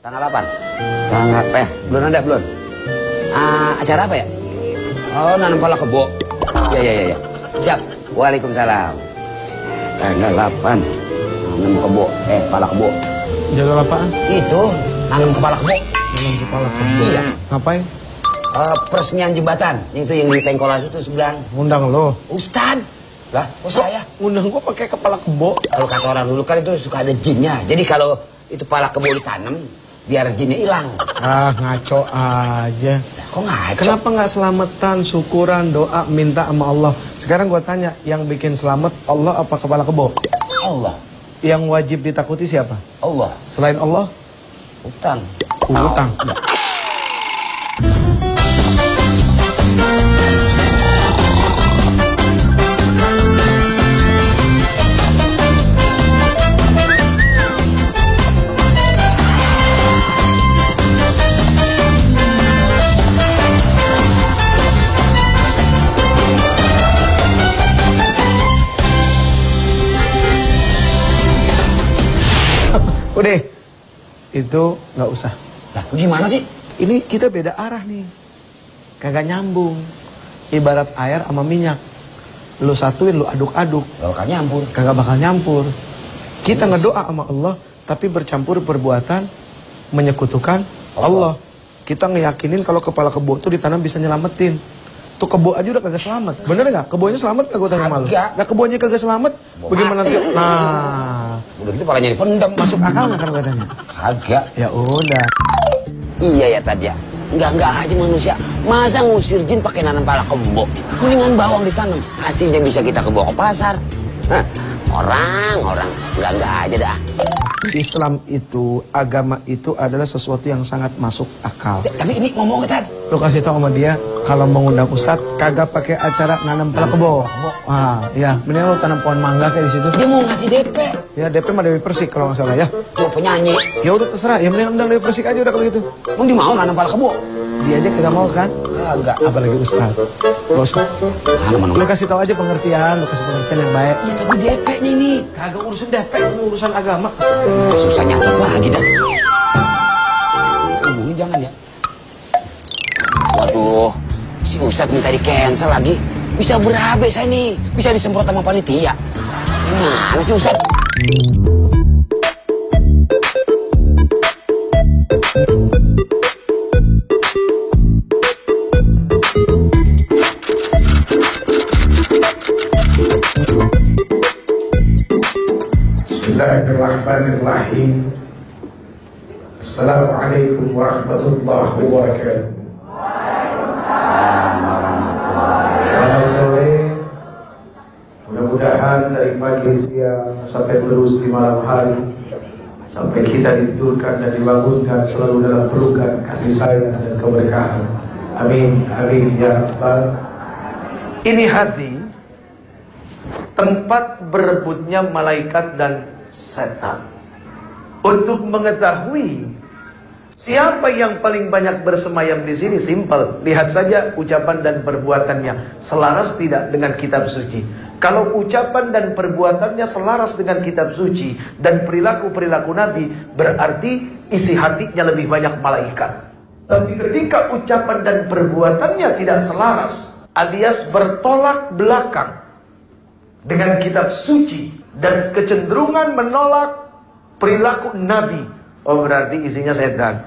Tanggal 8. Tanggal belum ada belum. Acara apa ya? Oh, nanam pala kebo. Ya. Siap. Waalaikumsalam. Tanggal 8. Nanam kebo. Pala kebo. Jadwal apaan? Itu nanam kepala kebo. Nanam kepala kebo. Iya. Ngapain? Peresmian jembatan. Itu yang di Tengkolan itu sebelah. Ngundang lo. Ustad. Lah, kok saya? Ngundang gua pakai kepala kebo. Kalau kata orang dulu kan itu suka ada jinnya. Jadi kalau itu pala kebo ditanam, biar jinnya hilang. Ngaco aja. Kok ngaco? Kenapa nggak selamatan, syukuran, doa, minta sama Allah? Sekarang gua tanya, yang bikin selamat Allah apa kepala kebo? Allah. Yang wajib ditakuti siapa? Allah. Selain Allah? Utang. Utang. Udah, itu nggak usah. Lah, gimana sih? Ini kita beda arah nih, kagak nyambung. Ibarat air sama minyak, lu satuin, lu aduk-aduk, Gak bakal nyampur. kagak bakal nyampur. Kita ngedoa sama Allah, tapi bercampur perbuatan menyekutukan Allah. Kita ngeyakinin kalau kepala kebo tuh ditanam bisa nyelamatin. Tuh kebo aja udah kagak selamat. Bener nggak? Kebonya selamat kagak tanya malu? Kagak. Nah kebonya kagak selamat, bagaimana nanti? Nah, Udah gitu palanya dipendam. masuk akal nggak kan katanya? Kagak. Ya udah. Iya ya Tadja. Enggak aja manusia. Masa ngusir jin pakai nanam pala kebo? Mendingan bawang ditanam. Hasilnya bisa kita kebawa ke pasar. Hah, orang enggak aja dah. Islam itu, agama itu adalah sesuatu yang sangat masuk akal. Tapi ini ngomong ke Tad. Lo kasih tau sama dia, kalau mau ngundang Ustadz, kagak pakai acara nanam pala kebo. Ya, mendingan lo tanam pohon mangga kayak di situ. Dia mau ngasih DP. Ya, DP mah Dewi Persik kalau nggak salah ya. Mau penyanyi. Ya udah terserah, ya mendingan undang Dewi Persik aja udah kalau gitu. Mau dia mau nanam pala kebo? Dia aja kagak mau kan? Kagak. Apalagi Ustadz. Bos, Mana lo kasih tau aja pengertian, lo kasih pengertian yang baik. Ya tapi DP-nya ini. Kagak urusan DP, ini urusan agama. Susah nyatet lagi dah. Hubungi jangan ya. Waduh, si Ustadz minta di cancel lagi. Bisa berabe saya nih. Bisa disemprot sama panitia. Gimana sih Ustadz? Bismillahirrahmanirrahim. Assalamualaikum warahmatullahi wabarakatuh. Selamat sore. Mudah-mudahan dari pagi siang sampai terus di malam hari, sampai kita ditidurkan dan dibangunkan selalu dalam pelukan kasih sayang dan keberkahan. Amin, amin ya rabbal. Ini hati, tempat berebutnya malaikat dan setan. Untuk mengetahui siapa yang paling banyak bersemayam di sini, simpel. Lihat saja ucapan dan perbuatannya selaras tidak dengan kitab suci. Kalau ucapan dan perbuatannya selaras dengan kitab suci dan perilaku-perilaku Nabi, berarti isi hatinya lebih banyak malaikat. Tapi ketika ucapan dan perbuatannya tidak selaras, alias bertolak belakang dengan kitab suci dan kecenderungan menolak perilaku Nabi, oh berarti isinya setan.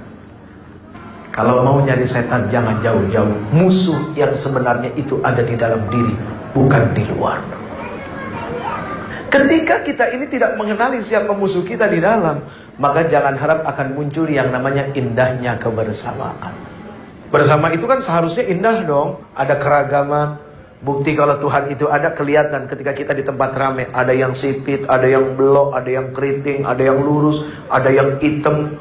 Kalau mau nyari setan jangan jauh-jauh. Musuh yang sebenarnya itu ada di dalam diri, bukan di luar. Ketika kita ini tidak mengenali siapa musuh kita di dalam, maka jangan harap akan muncul yang namanya indahnya kebersamaan. Bersama itu kan seharusnya indah dong. Ada keragaman. Bukti kalau Tuhan itu ada kelihatan ketika kita di tempat ramai. Ada yang sipit, ada yang belok, ada yang keriting, ada yang lurus, ada yang hitam.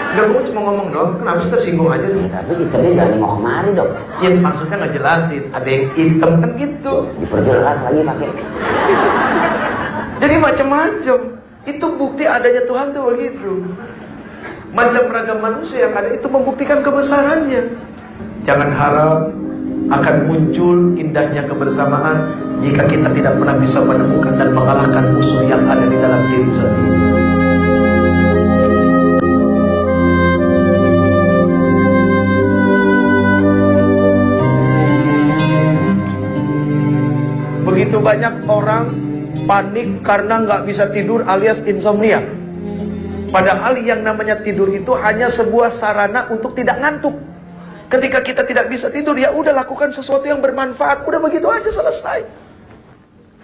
Enggak, gue cuma ngomong dong. Kenapa sih tersinggung aja tuh? Tapi hitamnya jangan mau kemari dong. Ya maksudnya ngejelasin. Ada yang hitam kan gitu. Diperjelas lagi pakai. Jadi macam-macam. Itu bukti adanya Tuhan tuh begitu. Macam ragam manusia yang ada itu membuktikan kebesarannya. Jangan harap akan muncul indahnya kebersamaan jika kita tidak pernah bisa menemukan dan mengalahkan musuh yang ada di dalam diri sendiri. banyak orang panik karena nggak bisa tidur alias insomnia. Padahal yang namanya tidur itu hanya sebuah sarana untuk tidak ngantuk. Ketika kita tidak bisa tidur, ya udah lakukan sesuatu yang bermanfaat. Udah begitu aja selesai.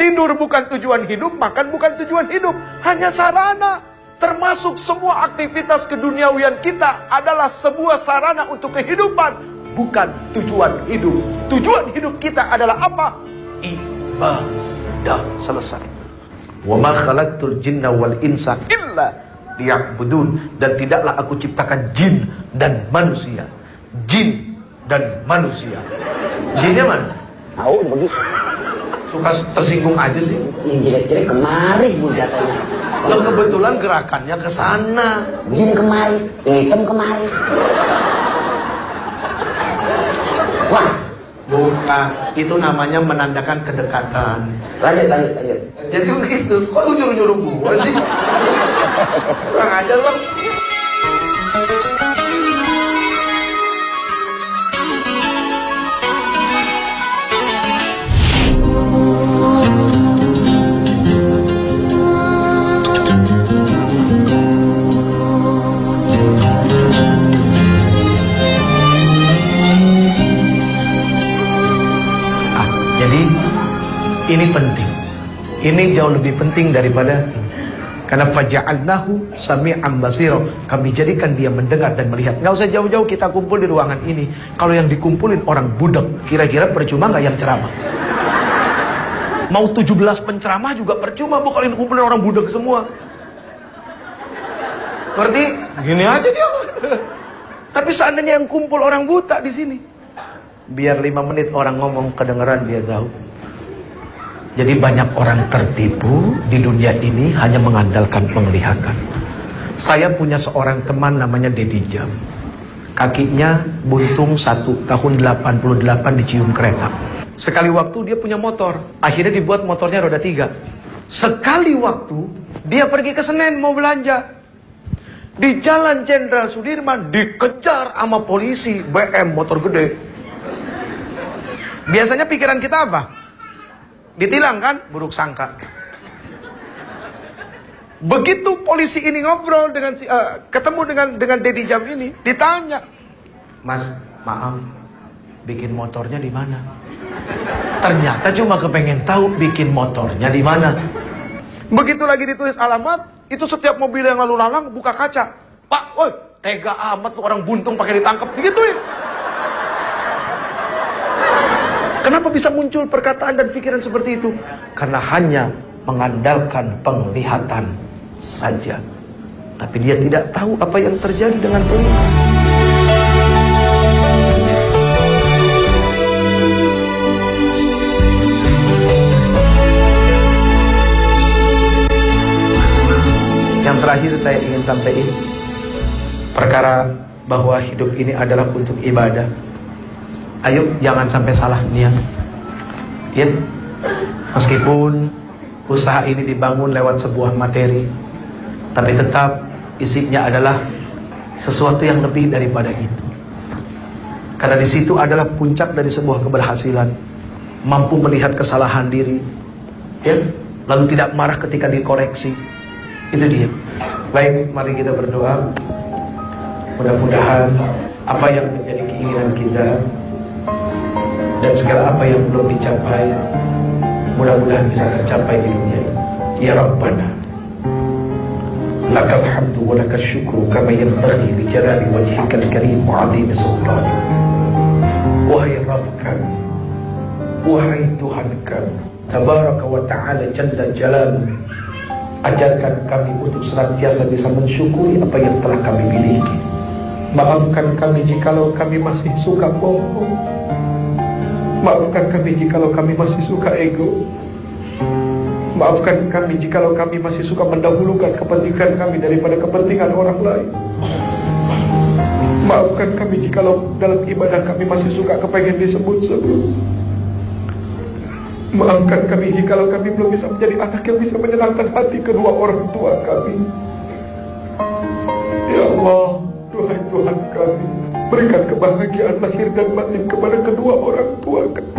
Tidur bukan tujuan hidup, makan bukan tujuan hidup. Hanya sarana. Termasuk semua aktivitas keduniawian kita adalah sebuah sarana untuk kehidupan. Bukan tujuan hidup. Tujuan hidup kita adalah apa? Ibadah. Selesai. Wa ma khalaqtul jinna wal insa illa liya'budun. Dan tidaklah aku ciptakan jin dan manusia. Jin dan manusia. Jinnya mana? Tahu begitu. Suka tersinggung aja sih. Yang jelek-jelek kemari bu jatuhnya. Loh, kebetulan gerakannya ke sana. Jin kemari, yang hitam kemari. Wah, Bukan, itu namanya menandakan kedekatan. lanjut. Jadi begitu, kok lu nyuruh-nyuruh gua sih? Kurang ajar lo. Jadi ini penting. Ini jauh lebih penting daripada karena faja'alnahu sami'an basira. Kami jadikan dia mendengar dan melihat. Nggak usah jauh-jauh kita kumpul di ruangan ini. Kalau yang dikumpulin orang budak, kira-kira percuma nggak yang ceramah? Mau 17 penceramah juga percuma, bukan yang dikumpulin orang budak semua. Ngerti? Gini aja dia. Tapi seandainya yang kumpul orang buta di sini, biar 5 menit orang ngomong kedengeran dia tahu. Jadi banyak orang tertipu di dunia ini hanya mengandalkan penglihatan. Saya punya seorang teman namanya Dedi Jam. Kakinya buntung 1 tahun 88 dicium kereta. Sekali waktu dia punya motor. Akhirnya dibuat motornya roda 3. Sekali waktu dia pergi ke Senen mau belanja. Di Jalan Jenderal Sudirman dikejar sama polisi BM motor gede. Biasanya pikiran kita apa? Ditilang kan? Buruk sangka. Begitu polisi ini ngobrol dengan ketemu dengan Dedi Jam ini, ditanya, "Mas, maaf, bikin motornya di mana?" Ternyata cuma kepengen tahu bikin motornya di mana. Begitu lagi ditulis alamat, itu setiap mobil yang lalu lalang buka kaca. "Pak, woi, tega amat lu orang buntung pakai ditangkap." Digituin. Kenapa bisa muncul perkataan dan pikiran seperti itu? Karena hanya mengandalkan penglihatan saja. Tapi dia tidak tahu apa yang terjadi dengan penglihatan. Yang terakhir saya ingin sampaikan perkara bahwa hidup ini adalah untuk ibadah. Ayo jangan sampai salah niat. Ya. Meskipun usaha ini dibangun lewat sebuah materi, tapi tetap isinya adalah sesuatu yang lebih daripada itu. Karena di situ adalah puncak dari sebuah keberhasilan, mampu melihat kesalahan diri, ya, lalu tidak marah ketika dikoreksi. Itu dia. Baik, mari kita berdoa. Mudah-mudahan apa yang menjadi keinginan kita dan segala apa yang belum dicapai, mudah-mudahan bisa tercapai di dunia ini. Ya Rabbana, lakal hamdu wa lakal syukru kama yanbaghi li jalali wajhikal karim wa 'azimi sultanik. Wahai Rabb kami, wahai Tuhan kami, tabaraka wa ta'ala jalla jalaluhu, ajarkan kami untuk senantiasa bisa mensyukuri apa yang telah kami miliki. Maafkan kami jikalau kami masih suka bohong. Maafkan kami jikalau kami masih suka ego. Maafkan kami jikalau kami masih suka mendahulukan kepentingan kami daripada kepentingan orang lain. Maafkan kami jikalau dalam ibadah kami masih suka kepengen disebut-sebut. Maafkan kami jikalau kami belum bisa menjadi anak yang bisa menyenangkan hati kedua orang tua kami. Ya Allah, Tuhan Tuhan kami, berikan kebahagiaan lahir dan batin kepada kedua orang tua kami.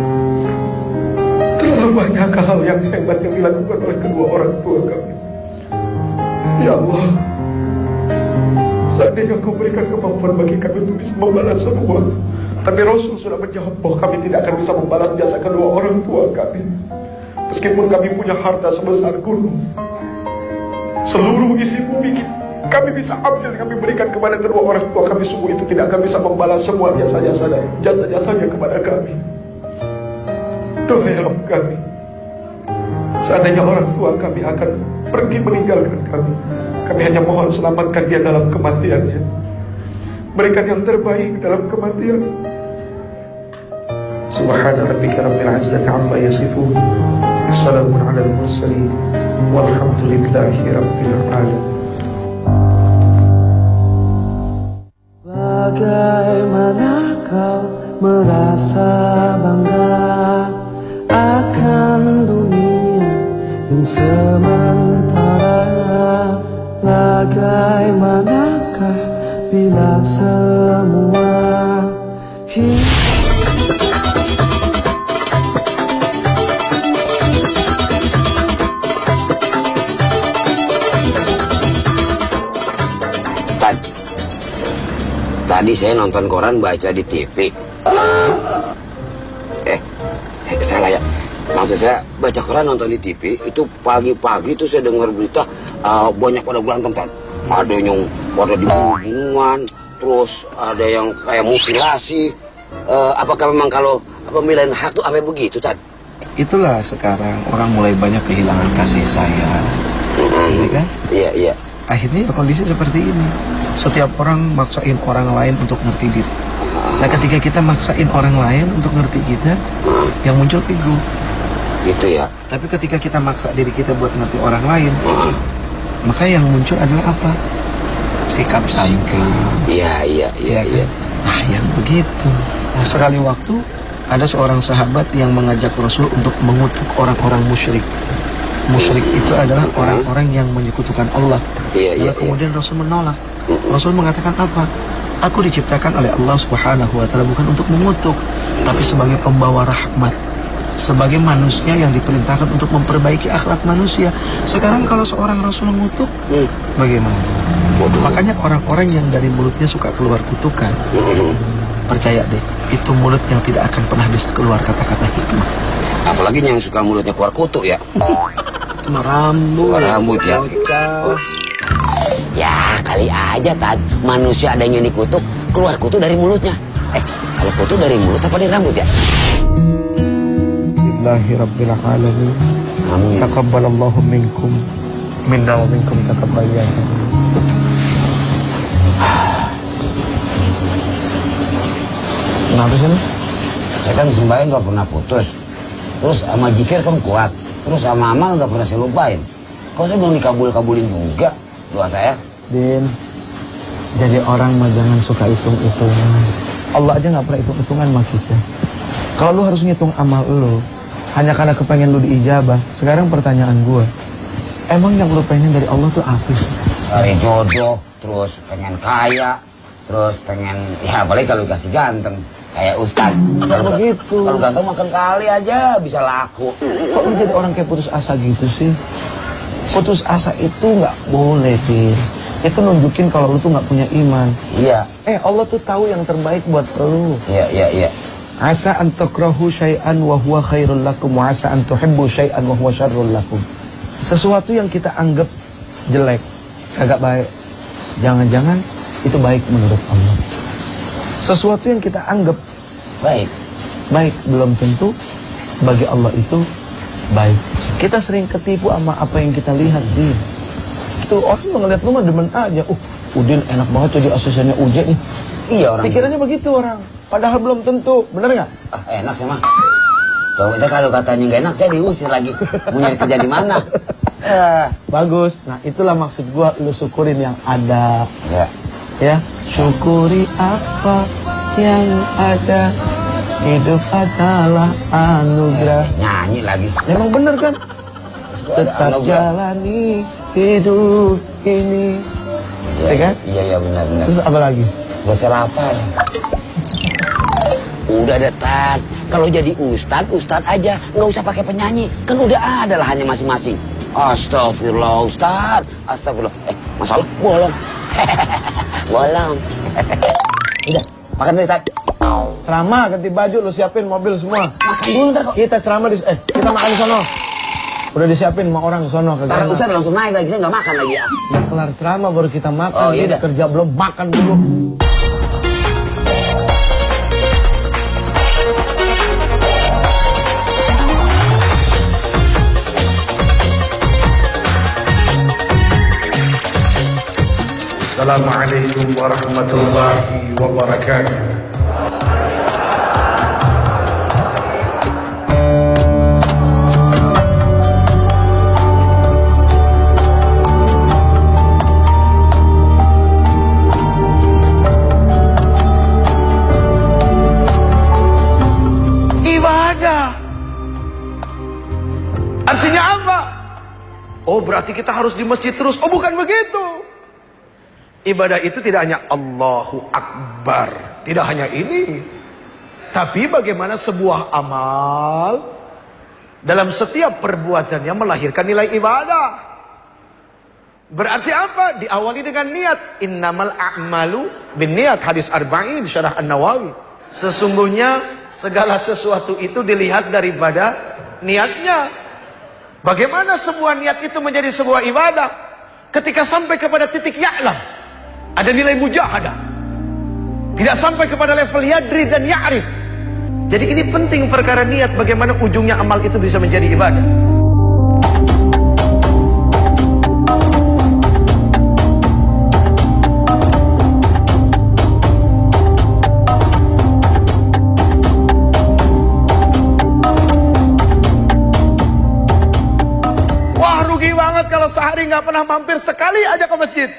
Terlalu banyak banyak hal yang hebat yang dilakukan oleh kedua orang tua kami. Ya Allah, seandainya Kau berikan kemampuan bagi kami untuk bisa membalas semua, tapi Rasul sudah menjawab bahwa kami tidak akan bisa membalas jasa kedua orang tua kami. Meskipun kami punya harta sebesar gunung, seluruh isi bumi kami bisa ambil, kami berikan kepada kedua orang tua kami, sungguh itu tidak akan bisa membalas semua jasa-jasanya kepada kami. Doa ya Rabb kami, seandainya orang tua kami akan pergi meninggalkan kami hanya mohon selamatkan dia dalam kematiannya, berikan yang terbaik dalam kematian. Subhana rabbika rabbil izzati amma yasifun, wassalamun alal mursalin, walhamdulillahi rabbil alamin. Bagaimana kau merasa bangga akan dunia yang sementara? Bagaimanakah bila semua Tadi saya nonton koran baca di TV. Salah ya. Maksud saya baca koran nonton di TV itu pagi-pagi itu saya dengar berita banyak pada berantem Tad. Ada yang pada dibunuh-bunuhan, terus ada yang kayak mutilasi. Apakah memang kalau pemilihan hak itu apa begitu Tad? Itulah sekarang orang mulai banyak kehilangan kasih sayang. Iya kan? Iya, iya. Akhirnya kondisi seperti ini. Setiap orang maksain orang lain untuk ngerti diri. Nah ketika kita maksain orang lain untuk ngerti kita, yang muncul ego. Gitu ya. Tapi ketika kita maksa diri kita buat ngerti orang lain, maka yang muncul adalah apa? Sikap sangka. Iya. Kan? Nah yang begitu. Nah sekali waktu ada seorang sahabat yang mengajak Rasul untuk mengutuk orang-orang musyrik. Musyrik itu adalah orang-orang yang menyekutukan Allah. Lalu kemudian Rasul menolak. Rasul mengatakan apa? Aku diciptakan oleh Allah Subhanahu wa Ta'ala bukan untuk mengutuk, tapi sebagai pembawa rahmat, sebagai manusia yang diperintahkan untuk memperbaiki akhlak manusia. Sekarang kalau seorang Rasul mengutuk, bagaimana? Makanya orang-orang yang dari mulutnya suka keluar kutukan, percaya deh, itu mulut yang tidak akan pernah bisa keluar kata-kata hikmah. Apalagi yang suka mulutnya keluar kutu ya. Rambut ya. Ya kali aja Tad, manusia ada yang dikutuk, keluar kutu dari mulutnya. Kalau kutu dari mulut apa dari rambut ya? Billahi rabbil alamin. Amin. Taqabbalallahu minkum minna wa minkum taqabbalan. Kenapa sih? Saya kan sembahyang gak pernah putus. Terus sama zikir kan kuat. Terus sama amal gak pernah saya lupain. Kok saya belum dikabul-kabulin juga doa saya? Din, jadi orang mah jangan suka hitung-hitungan. Allah aja gak pernah hitung-hitungan sama kita. Kalau lu harus ngitung amal lu hanya karena kepengen lu diijabah. Sekarang pertanyaan gua, emang yang lu pengen dari Allah tuh apa sih? Dari jodoh, terus pengen kaya, terus pengen, ya apalagi kalau dikasih ganteng kayak Ustaz. Kalau begitu. Kalau ganteng makan kali aja bisa laku. Kok lu jadi orang kayak putus asa gitu sih? Putus asa itu nggak boleh, Fir. Itu nunjukin kalau lu tuh nggak punya iman. Iya. Allah tuh tahu yang terbaik buat lu. Iya. Asa an takrahu syai'an wa huwa khairul lakum wa asa an tuhibbu syai'an wa huwa syarrul lakum. Sesuatu yang kita anggap jelek, kagak baik, jangan-jangan itu baik menurut Allah. Sesuatu yang kita anggap baik belum tentu bagi Allah itu baik. Kita sering ketipu sama apa yang kita lihat, Din. Itu orang ngeliat lu mah demen aja. Udin enak banget jadi asistennya Uje nih. Iya orang. Pikirannya begitu orang. Padahal belum tentu, bener nggak? Enak sih mah. Coba kita kalau katanya nggak enak, saya diusir lagi. Mau nyari kerja di mana? Bagus. Nah itulah maksud gua, lu syukurin yang ada. Ya. Syukuri apa yang ada. Hidup adalah anugerah. Nyanyi lagi. Emang bener kan? Tetap jalani hidup ini. Ya kan? Iya benar. Terus apa lagi? Buat saya lapar. Udah ada Tad. Kalau jadi ustad aja, nggak usah pakai penyanyi. Kan udah ada lahannya masing-masing. Astagfirullah Ustad, astagfirullah. Masalah bolong. Bolong. Udah, makan dulu Ustad. Ceramah, ganti baju, lu siapin mobil semua. Makan dulu ntar kok. Kita ceramah kita makan di sono. Udah disiapin sama orang di sono. Ntar Ustad langsung naik lagi, saya nggak makan lagi ya. Udah kelar ceramah baru kita makan. Oh, iya dah. Kerja belum, makan dulu. Assalamualaikum warahmatullahi wabarakatuh. Ibadah artinya apa? Oh, berarti kita harus di masjid terus. Oh, bukan begitu. Ibadah itu tidak hanya Allahu Akbar, tidak hanya ini, tapi bagaimana sebuah amal dalam setiap perbuatannya melahirkan nilai ibadah. Berarti apa? Diawali dengan niat. Innamal a'malu binniyat, hadis arba'in syarah An-Nawawi. Sesungguhnya segala sesuatu itu dilihat daripada niatnya. Bagaimana sebuah niat itu menjadi sebuah ibadah? Ketika sampai kepada titik ya'lam, ada nilai mujahadah. Tidak sampai kepada level yadri dan ya'rif. Jadi ini penting perkara niat, bagaimana ujungnya amal itu bisa menjadi ibadah. Wah, rugi banget kalau sehari nggak pernah mampir sekali aja ke masjid.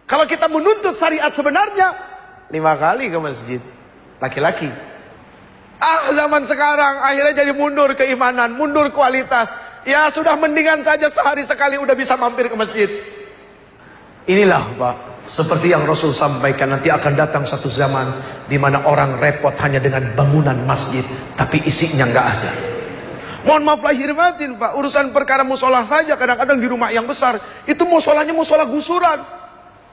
Kalau kita menuntut syariat sebenarnya 5 kali ke masjid. Laki-laki. Zaman sekarang akhirnya jadi mundur keimanan, mundur kualitas. Ya sudah, mendingan saja sehari sekali udah bisa mampir ke masjid. Inilah Pak, seperti yang Rasul sampaikan, nanti akan datang satu zaman di mana orang repot hanya dengan bangunan masjid, tapi isinya nggak ada. Mohon maaf lahir batin Pak, urusan perkara musola saja kadang-kadang di rumah yang besar, itu musolanya musola gusuran.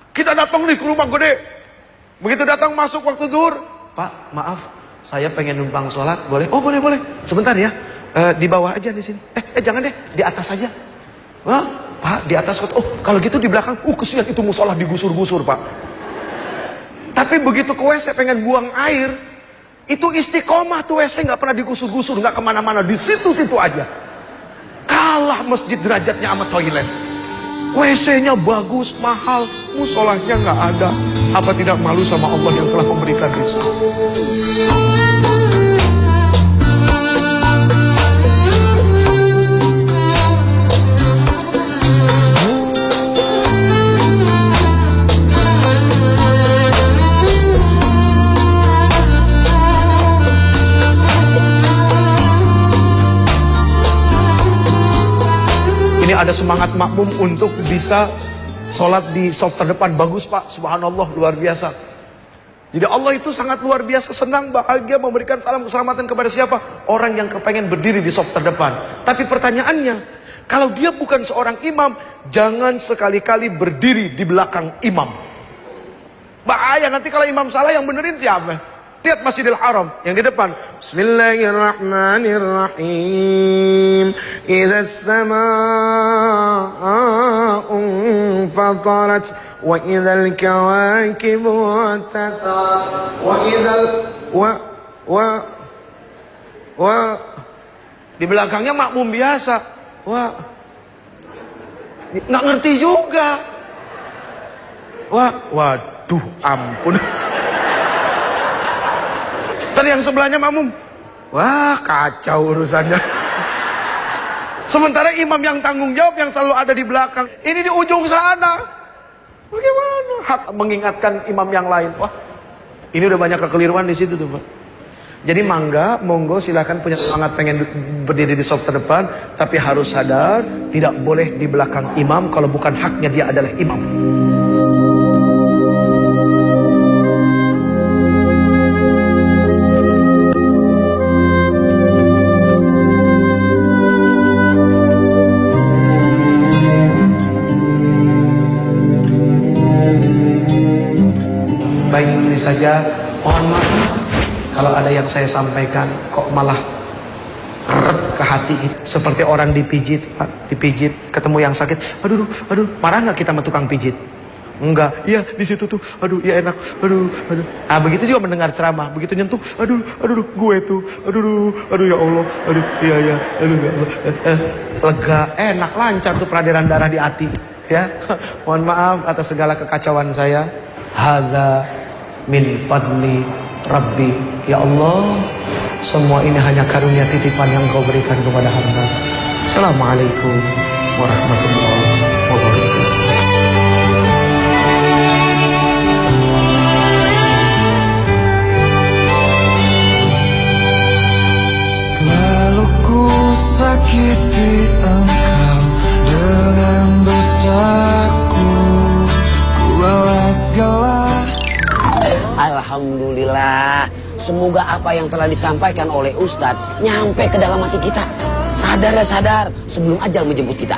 Kita datang nih ke rumah gede. Begitu datang masuk waktu zuhur, Pak, maaf, saya pengen numpang sholat, boleh? Oh, boleh. Sebentar ya, di bawah aja di sini. Jangan deh, di atas aja. Wah, Pak, di atas. Oh, kalau gitu di belakang. Kesian itu musola digusur-gusur, Pak. Tapi begitu ke WC pengen buang air, itu istiqomah tuh WC nggak pernah digusur-gusur, nggak kemana-mana, di situ-situ aja. Kalah masjid derajatnya sama toilet. WC-nya bagus, mahal, musolahnya nggak ada. Apa tidak malu sama Allah yang telah memberikan rezeki? Ini ada semangat makmum untuk bisa sholat di saf terdepan. Bagus Pak, subhanallah, luar biasa. Jadi Allah itu sangat luar biasa, senang, bahagia memberikan salam keselamatan kepada siapa? Orang yang kepengen berdiri di saf terdepan. Tapi pertanyaannya, kalau dia bukan seorang imam, jangan sekali-kali berdiri di belakang imam. Bahaya, nanti kalau imam salah yang benerin siapa? Lihat Masjidil Haram yang di depan. Bismillahirrahmanirrahim. Idza as-samaa'u fatarat wa idzal kawakibu tatarat wa idzal di belakangnya makmum biasa. Wah, nggak ngerti juga. Waduh, ampun. Tadi yang sebelahnya makmum, wah kacau urusannya. Sementara imam yang tanggung jawab yang selalu ada di belakang, ini di ujung sana. Bagaimana hak mengingatkan imam yang lain? Wah, ini udah banyak kekeliruan di situ tuh Pak. Jadi monggo silakan punya semangat pengen berdiri di saf terdepan, tapi harus sadar tidak boleh di belakang imam kalau bukan haknya dia adalah imam. lain diri saja. Mohon maaf kalau ada yang saya sampaikan kok malah rep ke hati gitu. Seperti orang dipijit ketemu yang sakit, aduh marah nggak kita sama tukang pijit? Enggak, iya di situ tuh, aduh iya enak, aduh. Ah begitu juga mendengar ceramah, begitu nyentuh, aduh gue tuh, aduh ya Allah, aduh iya, aduh ya Allah, lega, enak, lancar tuh peradilan darah di hati, ya. Mohon maaf atas segala kekacauan saya. Hadza min fadli Rabbi, ya Allah, semua ini hanya karunia titipan yang Kau berikan kepada hamba. Assalamualaikum warahmatullahi wabarakatuh. Selalu ku sakiti engkau dengan dosaku, ku balas galak. Alhamdulillah. Semoga apa yang telah disampaikan oleh Ustadz nyampe ke dalam hati kita. Sadar ya sadar sebelum ajal menjemput kita.